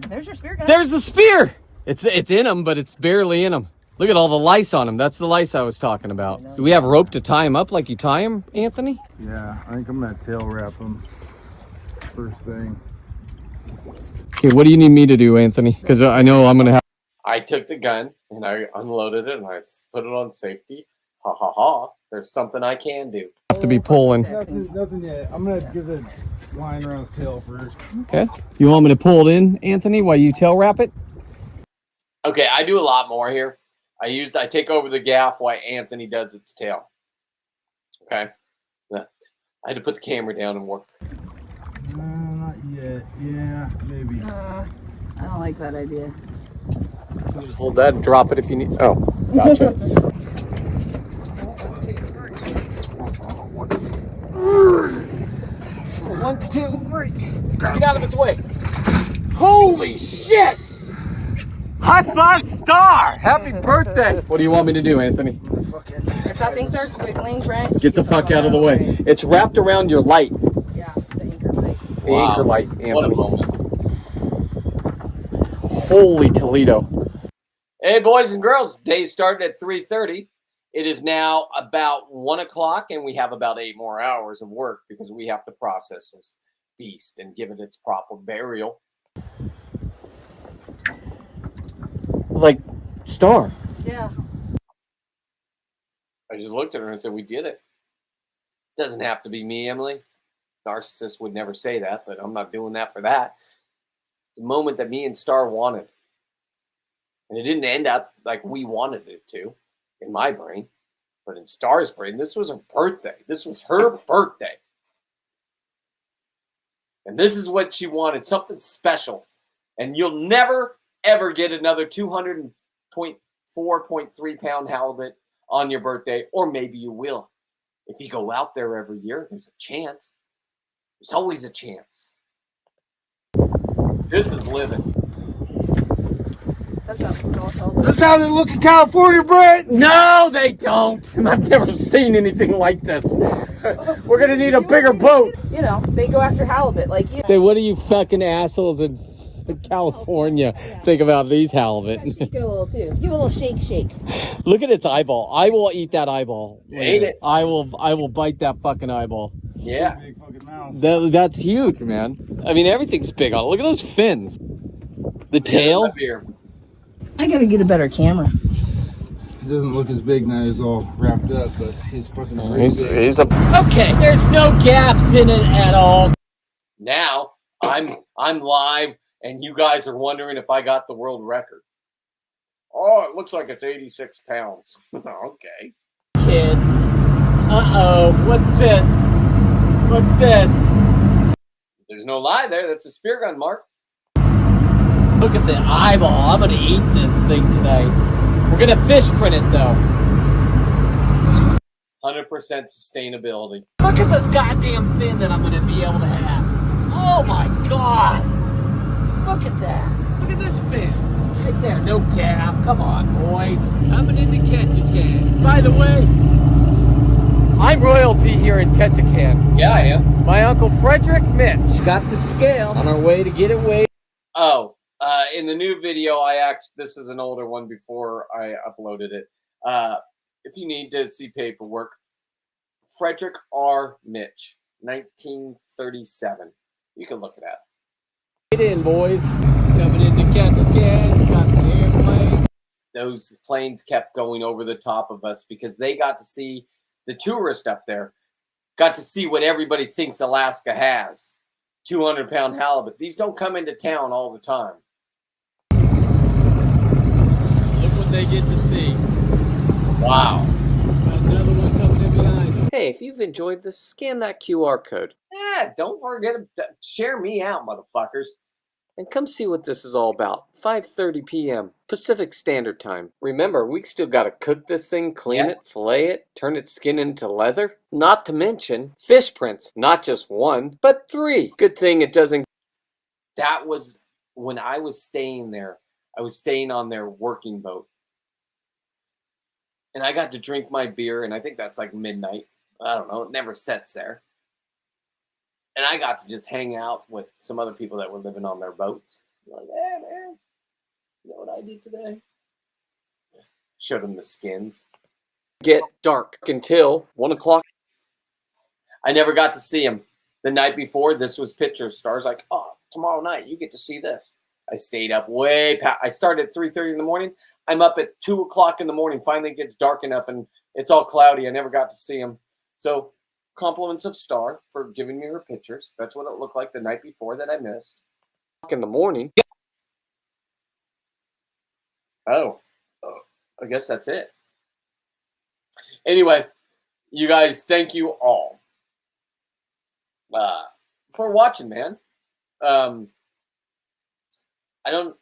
There's your spear gun. There's the spear. It's in him, but it's barely in him. Look at all the lice on him. That's the lice I was talking about. Do we have rope to tie him up like you tie him, Anthony? Yeah, I think I'm gonna tail wrap him first thing. Okay, what do you need me to do, Anthony? Because I know I'm gonna have... I took the gun and I unloaded it and I put it on safety. Ha ha ha. There's something I can do. Have to be pulling. Nothing yet. I'm gonna give this line around his tail first. Okay. You want me to pull it in, Anthony, while you tail wrap it? Okay, I do a lot more here. I take over the gaff while Anthony does its tail. Okay. I had to put the camera down and work. Not yet. Yeah, maybe. I don't like that idea. Just hold that and drop it if you need. Oh, gotcha. 1, 2, 3. Get out of its way. Holy shit! High five, Star! Happy birthday! What do you want me to do, Anthony? If that thing starts wiggling, Brent, Get the fuck out of the way. It's wrapped around your light. Yeah, the anchor light. The anchor light, Anthony. What a moment. Holy Toledo. Hey, boys and girls, day started at 3:30. It is now about 1 o'clock, and we have about 8 more hours of work because we have to process this beast and give it its proper burial. Like, Star. Yeah. I just looked at her and said, we did it. Doesn't have to be me, Emily. Narcissist would never say that, but I'm not doing that for that. It's a moment that me and Star wanted. And it didn't end up like we wanted it to in my brain. But in Star's brain, this was her birthday. This was her birthday. And this is what she wanted, something special. And you'll never, ever get another 204.3 pound halibut on your birthday, or maybe you will. If you go out there every year, there's a chance. There's always a chance. This is living. That's how This is how they look in California, Brent. No, they don't. I've never seen anything like this. We're gonna need a bigger boat. You know, they go after halibut like you. Say, what do you fucking assholes in California think about these halibut? Shake it a little too. Give it a little shake. Look at its eyeball. I will eat that eyeball. Ate it. I will bite that fucking eyeball. Yeah. Big fucking mouth. That's huge, man. I mean, everything's big on it. Look at those fins. The tail. Beer. I gotta get a better camera. He doesn't look as big now. He's all wrapped up, but he's fucking crazy. He's a. Okay, there's no gaffs in it at all. Now I'm live, and you guys are wondering if I got the world record. Oh, it looks like it's 86 pounds. Okay. Kids. Uh-oh. What's this? What's this? There's no lie there. That's a spear gun, Mark. Look at the eyeball. I'm gonna eat this thing today. We're gonna fish print it though. 100% sustainability. Look at this goddamn fin that I'm gonna be able to have. Oh my god! Look at that. Look at this fin. Right there, no gaff. Come on, boys. Coming into Ketchikan. By the way, I'm royalty here in Ketchikan. Yeah, I am. My Uncle Frederick Mitch got the scale on our way to get it weighed. Oh, in the new video, this is an older one before I uploaded it. If you need to see paperwork, Frederick R. Mitch, 1937. You can look it up. Get in, boys. Coming into Ketchikan. Got the airplane. Those planes kept going over the top of us because they got to see, the tourist up there got to see what everybody thinks Alaska has. 200-pound halibut. These don't come into town all the time. Look what they get to see. Wow. Got another one coming in behind them. Hey, if you've enjoyed this, scan that QR code. Yeah, don't forget to share me out, motherfuckers. And come see what this is all about. 5:30 p.m. Pacific Standard Time. Remember, we still got to cook this thing, clean it, fillet it, turn its skin into leather. Not to mention fish prints. Not just 1, but 3. Good thing it doesn't. That was when I was staying there. I was staying on their working boat. And I got to drink my beer, and I think that's like midnight. I don't know. It never sets there. And I got to just hang out with some other people that were living on their boats. Like, hey, man, you know what I did today? Showed them the skins. Get dark until 1 o'clock. I never got to see him. The night before, this was pictures. Stars like, oh, tomorrow night, you get to see this. I stayed up way past. I started at 3:30 in the morning. I'm up at 2 o'clock in the morning. Finally, it gets dark enough and it's all cloudy. I never got to see them. So, compliments of Star for giving me her pictures. That's what it looked like the night before that I missed. In the morning. Oh, I guess that's it. Anyway, you guys, thank you all for watching, man. I'm going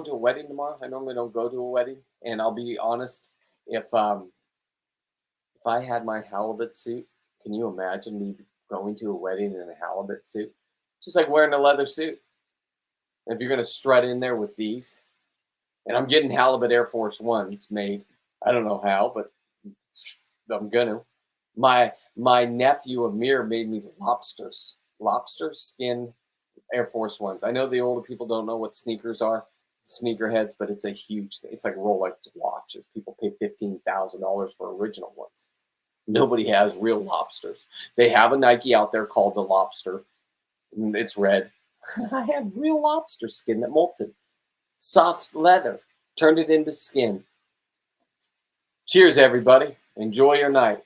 to a wedding tomorrow. I normally don't go to a wedding, and I'll be honest, if I had my halibut suit, can you imagine me going to a wedding in a halibut suit? Just like wearing a leather suit. And if you're going to strut in there with these, and I'm getting halibut Air Force Ones made. I don't know how, but I'm gonna. My nephew Amir made me lobster skin Air Force Ones. I know the older people don't know what sneakers are, sneakerheads, but it's a huge thing. It's like Rolex watches. People pay $15,000 for original ones. Nobody has real lobsters. They have a Nike out there called the Lobster. It's red. I have real lobster skin that molted. Soft leather. Turned it into skin. Cheers, everybody. Enjoy your night.